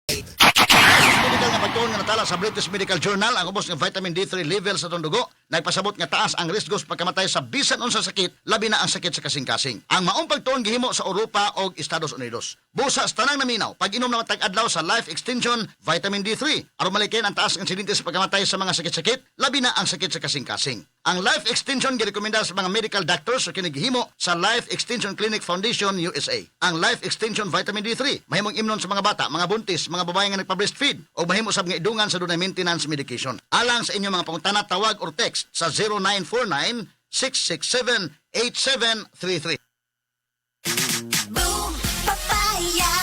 Medical nga pagtuon nga natala sa British Medical Journal ang ubos nga vitamin D3 level sa tong dugo nagpasabot nga taas ang riskos pagkamatay sa bisan unsa sakit labi na ang sakit sa kasing-kasing. Ang maong pagtuon gihimo sa Europa o Estados Unidos. Busa sa tanang naminaw pag-inom na tag-adlaw sa Life Extension Vitamin D3 aron malikin ang taas ang insidente sa pagkamatay sa mga sakit-sakit labi na ang sakit sa kasing-kasing. Ang Life Extension girekomenda sa mga medical doctors o kinigihimo sa Life Extension Clinic Foundation USA. Ang Life Extension Vitamin D3 mahimong imnon sa mga bata, mga buntis, mga babae nga nagpa-breastfeed o mahimo sab nga idungan sa dunay maintenance medication. Alang sa inyong mga pangutana, tawag or text sa 0949-667-8733. Boom, papaya,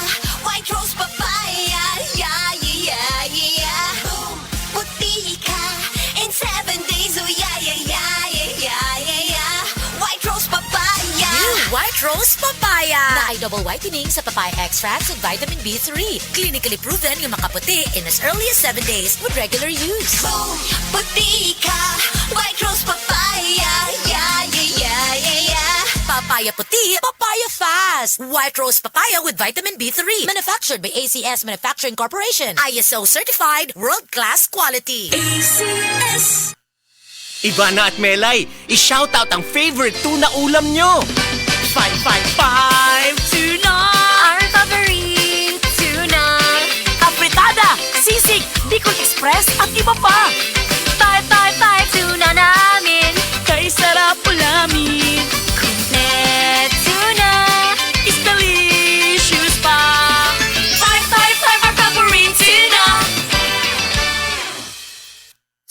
white rose papaya, yeah, yeah, yeah. Boom, puti ka in 7 days, oh yeah, yeah, yeah, yeah, yeah, yeah. White rose papaya. New White Rose Papaya na ay double whitening sa papaya extracts and vitamin B3. Clinically proven yung makaputi in as early as 7 days with regular use. Boom, puti ka, white rose papaya, yeah, yeah, yeah, yeah, yeah. Papaya puti, papaya fast. White Rose Papaya with vitamin B3. Manufactured by ACS Manufacturing Corporation. ISO certified, world-class quality. ACS. Ivana at Melay, i-shoutout ang favorite tuna ulam nyo! 555 tuna! Our favorite tuna. Apritada, sisig, Bicol Express at iba pa. 555 tuna namin. Kay sarap ulamin! Complete tuna is delicious pa. 555 our favorite tuna.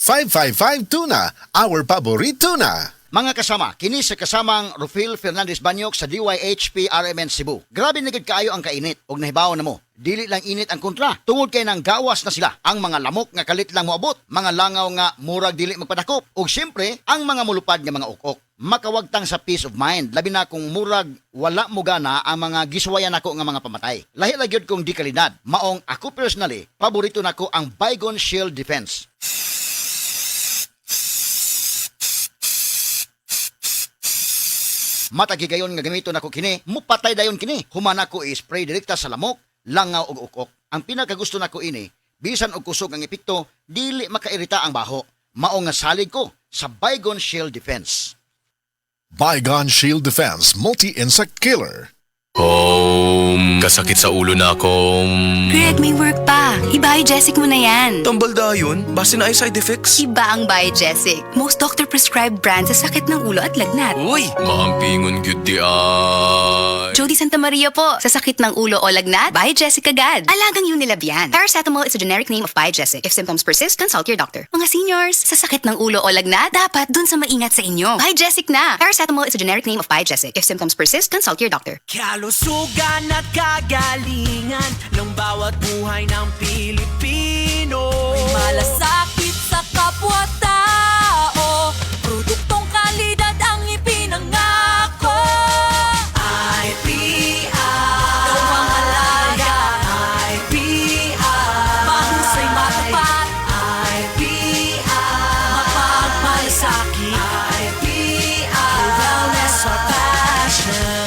555 Tuna, our paborito na. Mga kasama, kini sa kasamang Rufil Fernandez Banyok sa DYHP RMN Cebu. Grabe na gid kaayo ang kainit og nahibaw na mo. Dili lang init ang kontra. Tungod kay nang gawas na sila. Ang mga lamok nga kalit lang moabot, mga langaw nga murag dili magpadakop, ug syempre ang mga mulupad nga mga ukok. Makawagtang sa peace of mind, labi na kung murag wala mo gana ang mga giswayan nako nga mga pamatay. Lahi lang gyud kong di kalidad. Maong ako personally, paborito nako ang Baygon Shield Defense. Matagigayon nga gamiton nako kini, mupatay dayon kini. Humana ko i-spray direkta sa lamok, langaw ug ukok. Ang pinakagusto nako ini, bisan og kusog ang epekto, dili makairita ang baho. Mao nga salig ko sa Baygon Shield Defense. Baygon Shield Defense Multi-Insect Killer. Kasakit sa ulo na akong... Greg, may work pa. I-Biogesic mo na yan. Tambal da yun? Base na ay side effects? Iba ang Biogesic. Most doctor-prescribed brand sa sakit ng ulo at lagnat. Uy! Maampingon gyud di ay... Jody Santa Maria po. Sa sakit ng ulo o lagnat, Biogesic agad. Alagang Unilab yan. Paracetamol is a generic name of Biogesic. If symptoms persist, consult your doctor. Mga seniors, sa sakit ng ulo o lagnat, dapat dun sa maingat sa inyo. Biogesic na. Paracetamol is a generic name of Biogesic. If symptoms persist, consult your doctor. Kalusugan at kagalingan ng bawat buhay ng Pilipino. May malasakit sa kapwa-tao. Produktong kalidad ang ipinangako. IPI Gawang alaga. IPI Mahusay matapat. IPI Mapagmalasakit. IPI Wellness or passion.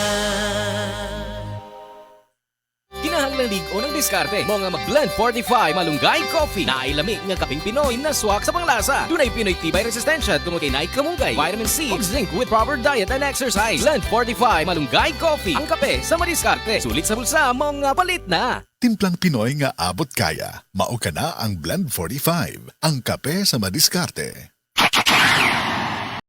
Kinahanglang ligo ng diskarte. Mga mag-blend 45 malunggay coffee na ay lamig ng kaping Pinoy na swak sa panglasa. Dunay Pinoy tibay resistensya tungod kay naik kamunggay, vitamin C, ug zinc with proper diet and exercise. Blend 45 malunggay coffee. Ang kape sa madiskarte. Sulit sa bulsa, mga palit na. Timplang Pinoy nga abot kaya. Mao ka na ang Blend 45, ang kape sa madiskarte.